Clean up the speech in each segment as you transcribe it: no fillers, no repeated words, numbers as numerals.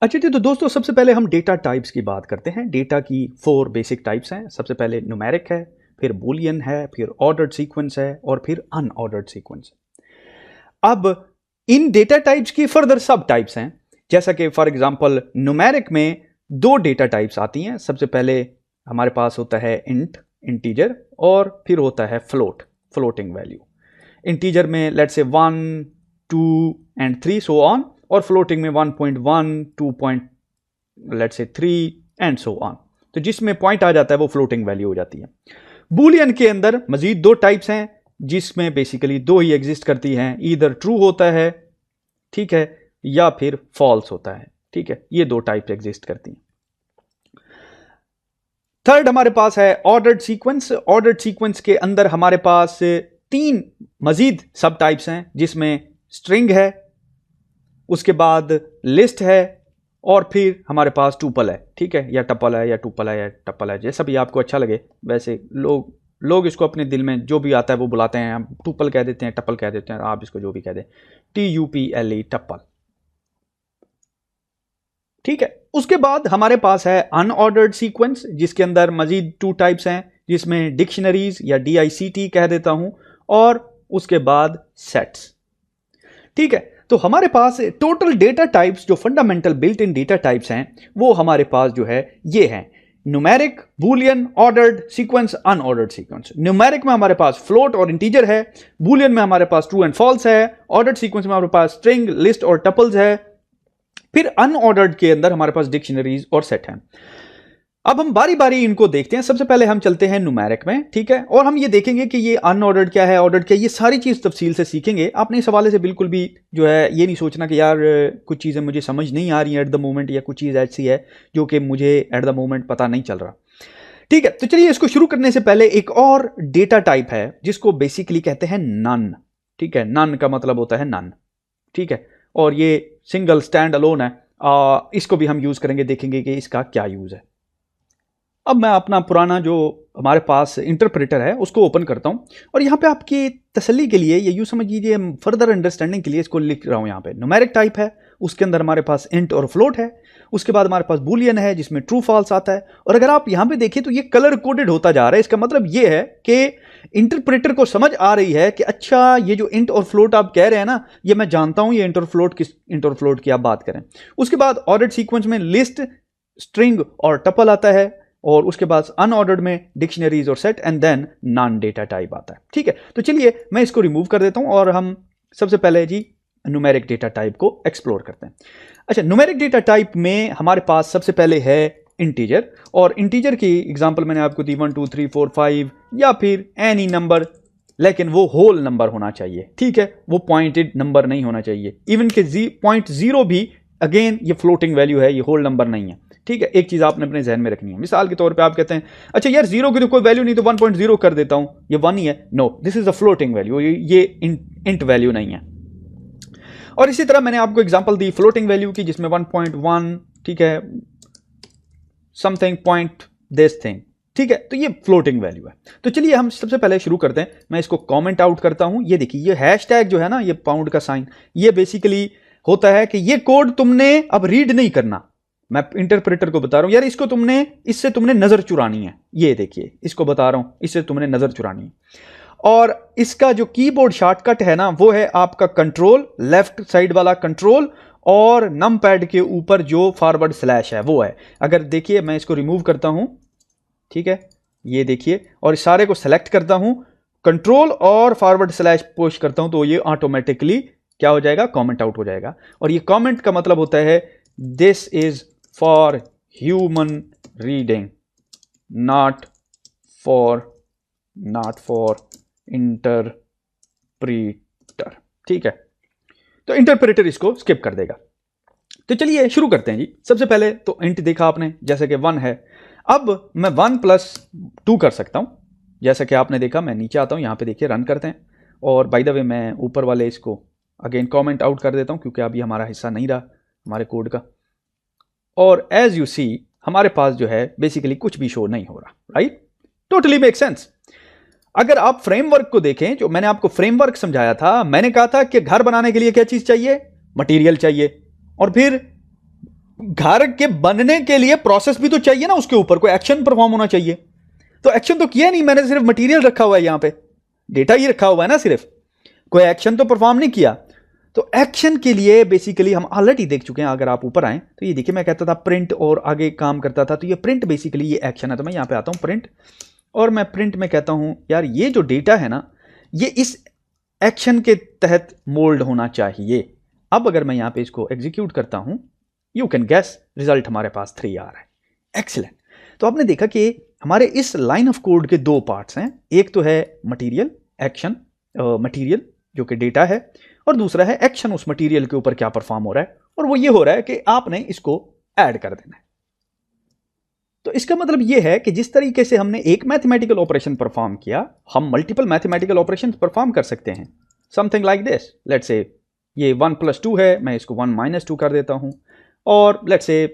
अच्छा जी, तो दोस्तों सबसे पहले हम डेटा टाइप्स की बात करते हैं। डेटा की 4 बेसिक टाइप्स हैं। सबसे पहले न्यूमेरिक है, फिर बूलियन है, फिर ऑर्डर्ड सीक्वेंस है और फिर अनऑर्डर्ड सीक्वेंस। अब इन डेटा टाइप्स की फर्दर सब टाइप्स हैं, जैसा कि फॉर एग्जांपल न्यूमेरिक में 2 डेटा टाइप्स आती हैं। सबसे पहले हमारे पास होता है इंटीजर और फिर होता है फ्लोटिंग वैल्यू। इंटीजर में let's say 1, 2 and 3 so on, और फ्लोटिंग में 1.1, 2 let's say 3 and so on. तो जिसमें पॉइंट आ जाता है वो फ्लोटिंग वैल्यू हो जाती है। बूलियन के अंदर मजीद 2 टाइप्स हैं, जिसमें बेसिकली 2 ही एग्जिस्ट करती हैं। ईदर ट्रू होता है, ठीक है, या फिर फॉल्स होता है, ठीक है। ये 2 टाइप्स एग्जिस्ट करती हैं। थर्ड हमारे पास है ऑर्डर्ड सीक्वेंस। ऑर्डर्ड सीक्वेंस के अंदर हमारे पास 3 मजीद सब टाइप्स हैं, जिसमें स्ट्रिंग है, उसके बाद लिस्ट है, और फिर हमारे पास टुपल है, ठीक है, या टपल है, या टुपल है, या टपल है, जैसा भी आपको अच्छा लगे। वैसे लोग इसको अपने दिल में जो भी आता है वो बुलाते हैं। हम टुपल कह देते हैं, टपल कह देते हैं, आप इसको जो भी कह दें, TUPLE, टपल, ठीक है। उसके बाद हमारे पास है अनऑर्डर्ड सीक्वेंस, जिसके अंदर मजीद 2 टाइप्स हैं, जिसमें डिक्शनरीज या DICT कह देता हूं, और उसके बाद सेट्स, ठीक है। तो हमारे पास टोटल डेटा टाइप्स, जो fundamental built in data types हैं, वो हमारे पास जो है ये हैं: numeric, Boolean, ordered sequence, unordered sequence. Numeric में हमारे पास फ्लोट और इंटीजर है, बूलियन में हमारे पास ट्रू एंड फॉल्स है, ऑर्डर्ड सीक्वेंस में हमारे पास स्ट्रिंग, लिस्ट और टपल्स है, फिर अनऑर्डर्ड के अंदर हमारे पास डिक्शनरीज और सेट हैं। अब हम बारी बारी इनको देखते हैं। सबसे पहले हम चलते हैं न्यूमेरिक में, ठीक है, और हम ये देखेंगे कि ये अनऑर्डर्ड क्या है, ऑर्डर्ड क्या है, ये सारी चीज तफसील से सीखेंगे। आपने इस हवाले से बिल्कुल भी जो है ये नहीं सोचना कि यार कुछ चीजें मुझे समझ नहीं आ रही हैं एट द मोमेंट, या कुछ चीज ऐसी है जो कि मुझे एट द मोमेंट पता नहीं चल रहा, ठीक है। तो चलिए, इसको शुरू करने से पहले एक और डेटा टाइप है जिसको बेसिकली कहते हैं नन, ठीक है। नन का मतलब होता है नन, ठीक है, और ये सिंगल स्टैंड अलोन है। इसको भी हम यूज करेंगे, देखेंगे कि इसका क्या यूज है। अब मैं अपना पुराना जो हमारे पास इंटरप्रेटर है उसको ओपन करता हूं, और यहां पे आपकी तसल्ली के लिए, ये यूं समझ लीजिए फर्दर अंडरस्टैंडिंग के लिए इसको लिख रहा हूं। यहां पे न्यूमेरिक टाइप है, उसके अंदर हमारे पास इंट और फ्लोट है, उसके बाद हमारे पास बूलियन है जिसमें ट्रू फॉल्स आता है। और अगर आप यहां पे देखें तो ये कलर कोडेड होता जा रहा है। इसका मतलब ये है कि इंटरप्रेटर को समझ आ रही है कि अच्छा, ये जो इंट और फ्लोट आप कह रहे हैं ना, ये मैं जानता हूं, ये इंट और फ्लोट किस इंट और फ्लोट की आप बात करें। उसके बाद ऑर्डर्ड सीक्वेंस में लिस्ट, स्ट्रिंग और टपल आता है, और उसके बाद अनऑर्डर्ड में डिक्शनरीज और set, and then non data type आता है, ठीक है। तो चलिए मैं इसको रिमूव कर देता हूं, और हम सबसे पहले जी न्यूमेरिक डेटा टाइप को एक्सप्लोर करते हैं। अच्छा, न्यूमेरिक डेटा टाइप में हमारे पास सबसे पहले है इंटीजर, और इंटीजर की एग्जांपल मैंने आपको दी 1 2 3 4 5, या फिर एनी नंबर, लेकिन वो होल नंबर होना चाहिए, ठीक है, वो पॉइंटेड नंबर नहीं होना चाहिए। इवन के 0.0 भी, अगेन ये फ्लोटिंग वैल्यू है, ये होल नंबर नहीं है, ठीक है। एक चीज आपने अपने जहन में रखनी है। मिसाल के तौर पे आप कहते हैं अच्छा यार, 0 की तो कोई वैल्यू नहीं, तो 1.0 कर देता हूं, ये 1 ही है। No, this is a floating value, ये इंट वैल्यू नहीं है। और इसी तरह मैंने आपको एग्जांपल दी फ्लोटिंग वैल्यू की, जिसमें 1.1, ठीक है, समथिंग पॉइंट दिस थिंग, ठीक है, तो ये फ्लोटिंग वैल्यू है। तो चलिए हम सबसे पहले शुरू करते हैं। मैं इसको कमेंट आउट करता हूं। ये देखिए, ये हैशटैग जो है ना, ये पाउंड का साइन, ये बेसिकली होता है कि ये कोड तुमने अब रीड नहीं करना। मैं इंटरप्रेटर को बता रहा हूं यार, इससे तुमने नजर चुरानी है। ये देखिए, इसको बता रहा हूं, इससे तुमने नजर चुरानी है। और इसका जो कीबोर्ड शॉर्टकट है ना, वो है आपका कंट्रोल, लेफ्ट साइड वाला कंट्रोल, और नम पैड के ऊपर जो फॉरवर्ड स्लैश है वो है। अगर देखिए मैं इसको रिमूव करता हूं, ठीक है, ये देखिए, और इस सारे को सेलेक्ट करता हूं, कंट्रोल और फॉरवर्ड स्लैश पुश करता हूं, तो ये ऑटोमेटिकली क्या हो जाएगा, कमेंट आउट हो जाएगा। और ये कमेंट का मतलब होता है this is for human reading, not for interpreter, ठीक है। तो इंटरप्रेटर इसको स्किप कर देगा। तो चलिए शुरू करते हैं जी। सबसे पहले तो इंट देखा आपने, जैसे कि 1 है। अब मैं 1 + 2 कर सकता हूं, जैसा कि आपने देखा। मैं नीचे आता हूं, यहां पे देखिए, रन करते हैं। और बाय द वे मैं ऊपर वाले इसको अगेन कमेंट आउट कर देता हूं, क्योंकि अभी हमारा हिस्सा नहीं रहा हमारे कोड का। और एज यू सी, हमारे पास जो है बेसिकली कुछ भी शो नहीं हो रहा, राइट। Totally make sense. अगर आप फ्रेमवर्क को देखें, जो मैंने आपको फ्रेमवर्क समझाया था, मैंने कहा था कि घर बनाने के लिए क्या चीज चाहिए, मटेरियल चाहिए, और फिर घर के बनने के लिए प्रोसेस भी तो चाहिए ना, उसके ऊपर कोई एक्शन परफॉर्म होना चाहिए। तो एक्शन तो किया नहीं, मैंने सिर्फ मटेरियल रखा हुआ है, यहां पे डेटा ही रखा हुआ है ना, सिर्फ कोई एक्शन तो परफॉर्म नहीं किया। तो एक्शन के लिए बेसिकली हम ऑलरेडी देख चुके हैं। अगर आप ऊपर आए तो ये देखिए, मैं कहता था प्रिंट और आगे काम करता था, तो ये प्रिंट बेसिकली ये एक्शन है। तो मैं यहां पे आता हूं प्रिंट, और मैं प्रिंट में कहता हूं यार ये जो डेटा है ना, ये इस एक्शन के तहत मोल्ड होना चाहिए। अब अगर मैं यहां पे इसको एग्जीक्यूट करता हूं, यू कैन गेस रिजल्ट हमारे पास 3 आ रहा है। एक्सीलेंट। तो आपने देखा कि हमारे इस लाइन ऑफ कोड के 2 पार्ट्स हैं, एक तो है मटेरियल एक्शन, मटेरियल जो कि डेटा है, और दूसरा है एक्शन, उस मटेरियल के ऊपर क्या परफॉर्म हो रहा है, और वो ये हो रहा है कि आपने इसको ऐड कर देना है। तो इसका मतलब ये है कि जिस तरीके से हमने एक मैथमेटिकल ऑपरेशन परफॉर्म किया, हम मल्टीपल मैथमेटिकल ऑपरेशन परफॉर्म कर सकते हैं। Something like this, let's say ये 1 + 2 है, मैं इसको 1 - 2 कर देता हूं, और लेट्स से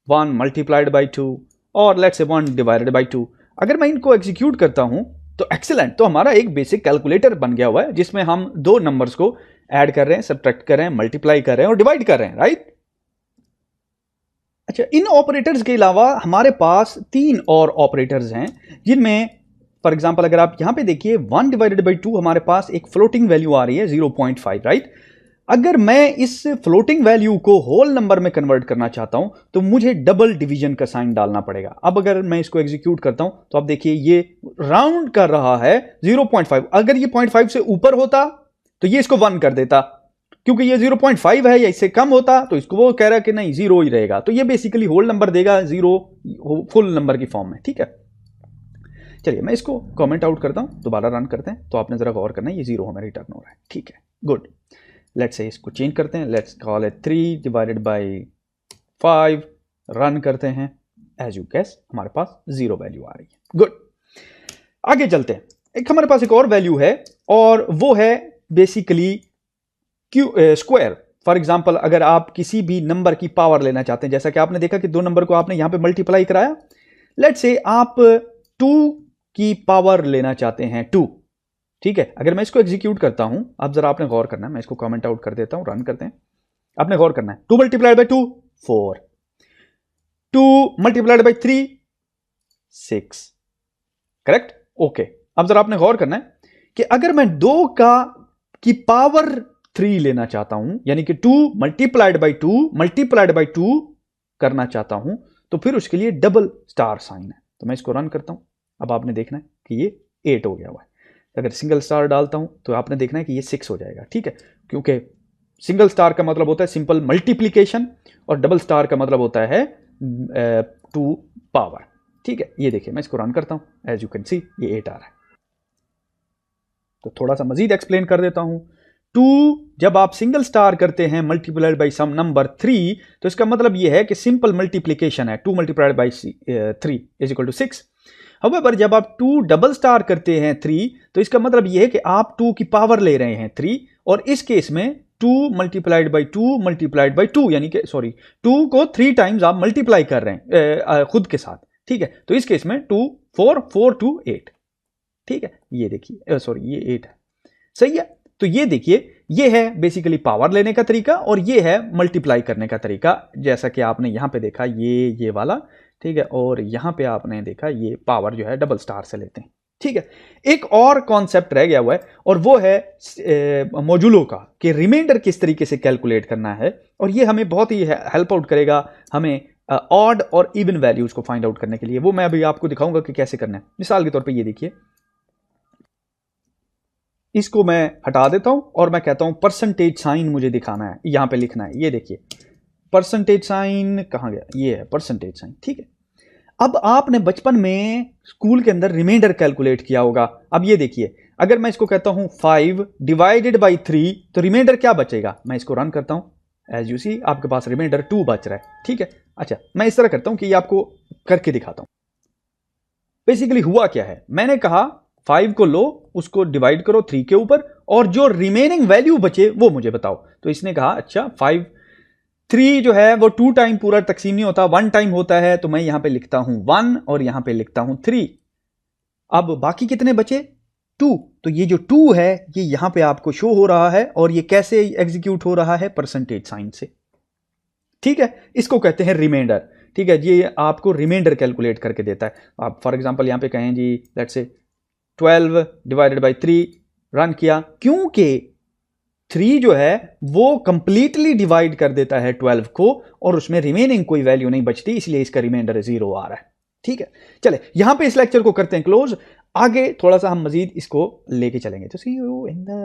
1 × 2, और लेट्स से 1 ÷ 2। अगर मैं इनको एग्जीक्यूट करता हूं तो एक्सीलेंट, तो हमारा एक बेसिक कैलकुलेटर बन गया हुआ है, जिसमें हम 2 नंबर्स को ऐड कर रहे हैं, सब्ट्रैक्ट कर रहे हैं, मल्टीप्लाई कर रहे हैं और डिवाइड कर रहे हैं, राइट। अच्छा, इन ऑपरेटर्स के अलावा हमारे पास 3 और ऑपरेटर्स हैं, जिनमें फॉर एग्जांपल अगर आप यहां पे देखिए 1 ÷ 2 हमारे पास एक फ्लोटिंग वैल्यू आ रही है 0.5, राइट। अगर मैं इस फ्लोटिंग वैल्यू को होल नंबर में कन्वर्ट करना चाहता हूं तो मुझे डबल डिवीजन का साइन डालना पड़ेगा। अब अगर मैं इसको एग्जीक्यूट करता हूं तो आप देखिए ये राउंड कर रहा है 0.5। अगर ये 0.5 से ऊपर होता तो ये इसको 1 कर देता, क्योंकि ये 0.5 है, या इससे कम होता तो इसको वो कह रहा है कि नहीं 0 ही रहेगा। तो ये बेसिकली होल नंबर देगा 0 फुल नंबर की फॉर्म में, ठीक है। चलिए मैं इसको कमेंट आउट करता हूं, दोबारा रन करते हैं, तो आपने जरा गौर करना है, ये 0 हमें रिटर्न हो रहा है, ठीक है, गुड। लेट्स से इसको चेंज करते हैं, लेट्स कॉल इट 3 ÷ 5, रन करते हैं, एज यू गेस हमारे पास 0 वैल्यू आ रही है, गुड। आगे चलते हैं, एक हमारे पास एक और वैल्यू है, और वो है बेसिकली स्क्वायर। फॉर एग्जाम्पल अगर आप किसी भी नंबर की पावर लेना चाहते हैं, जैसा कि आपने देखा कि 2 नंबर को आपने यहां पे मल्टीप्लाई कराया, लेट्स से आप 2 की पावर लेना चाहते हैं 2, ठीक है। अगर मैं इसको एग्जीक्यूट करता हूं, अब जरा आपने गौर करना है, मैं इसको कमेंट आउट कर देता हूं, रन करते हैं, आपने गौर करना है 2 × 2 4, 2 × 3 6, करेक्ट, ओके। अब जरा आपने गौर करना है कि अगर मैं 2 की पावर 3 लेना चाहता हूं, यानी कि 2 × 2 करना चाहता हूं, तो फिर उसके लिए डबल स्टार साइन है। तो मैं इसको रन करता हूं, अब आपने देखना है कि ये 8 हो गया हुआ है। अगर सिंगल स्टार डालता हूं तो आपने देखना है कि ये 6 हो जाएगा, ठीक है, क्योंकि सिंगल स्टार का मतलब होता है सिंपल मल्टीप्लीकेशन, और डबल स्टार का मतलब होता है 2 पावर, ठीक है। ये देखिए मैं इसको रन करता हूं, एज यू कैन सी ये 8 आ रहा है। तो थोड़ा सा मजीद एक्सप्लेन कर देता हूं। 2 जब आप सिंगल स्टार करते हैं मल्टीप्लाइड बाई सम नंबर 3, तो इसका मतलब यह है कि सिंपल मल्टीप्लीकेशन है, 2 × 3 = 6। However, जब आप 2 डबल स्टार करते हैं 3, तो इसका मतलब यह है कि आप 2 की पावर ले रहे हैं 3, और इस केस में 2 × 2 यानी कि 2 को 3 टाइम्स आप मल्टीप्लाई कर रहे हैं खुद के साथ, ठीक है। तो इस केस में 2 4 4 2 8, ठीक है। ये देखिए ये 8 है, सही है। तो ये देखिए ये है बेसिकली पावर लेने का तरीका, और ये है मल्टीप्लाई करने का तरीका, जैसा कि आपने यहां पे देखा ये वाला, ठीक है, और यहां पे आपने देखा ये पावर जो है डबल स्टार से लेते हैं, ठीक है। एक और कॉन्सेप्ट रह गया हुआ है, और वो है मॉड्यूलो का, कि रिमाइंडर किस तरीके से कैलकुलेट करना है, और ये हमें बहुत ही हेल्प आउट करेगा हमें ऑड और इवन वैल्यूज को फाइंड आउट करने के लिए। वो मैं अभी आपको दिखाऊंगा कि कैसे करना है। मिसाल के तौर पर ये देखिए, इसको मैं हटा देता हूं और मैं कहता हूं परसेंटेज साइन मुझे दिखाना है, यहां पे लिखना है। ये देखिए परसेंटेज साइन कहां गया, ये है परसेंटेज साइन, ठीक है। अब आपने बचपन में स्कूल के अंदर रिमाइंडर कैलकुलेट किया होगा। अब ये देखिए अगर मैं इसको कहता हूं 5 ÷ 3, तो रिमाइंडर क्या बचेगा। मैं इसको रन करता हूं, एज यू सी आपके पास रिमाइंडर 2 बच रहा है, ठीक है। अच्छा मैं इस तरह करता हूं कि ये आपको करके दिखाता हूं। बेसिकली हुआ क्या है, मैंने कहा 5 को लो, उसको डिवाइड करो 3 के ऊपर, और जो रिमेनिंग वैल्यू बचे वो मुझे बताओ। तो इसने कहा अच्छा 3 जो है वो 2 टाइम पूरा तकसीम नहीं होता, 1 टाइम होता है, तो मैं यहां पे लिखता हूं 1 और यहां पे लिखता हूं 3। अब बाकी कितने बचे 2, तो ये जो 2 है ये यहां पे आपको शो हो रहा है, और ये कैसे एग्जीक्यूट हो रहा है, परसेंटेज साइन से, ठीक है, इसको कहते हैं रिमाइंडर। ठीक है, ये आपको रिमाइंडर कैलकुलेट करके देता है। आप फॉर एग्जांपल यहाँ पे कहें जी let's say 12 divided by 3 run किया, क्योंकि 3 जो है वो कंप्लीटली डिवाइड कर देता है 12 को और उसमें रिमेनिंग कोई वैल्यू नहीं बचती, इसलिए इसका रिमाइंडर 0 आ रहा है। ठीक है, चले यहां पे इस लेक्चर को करते हैं क्लोज। आगे थोड़ा सा हम मजीद इसको लेके चलेंगे। तो सी यू इन द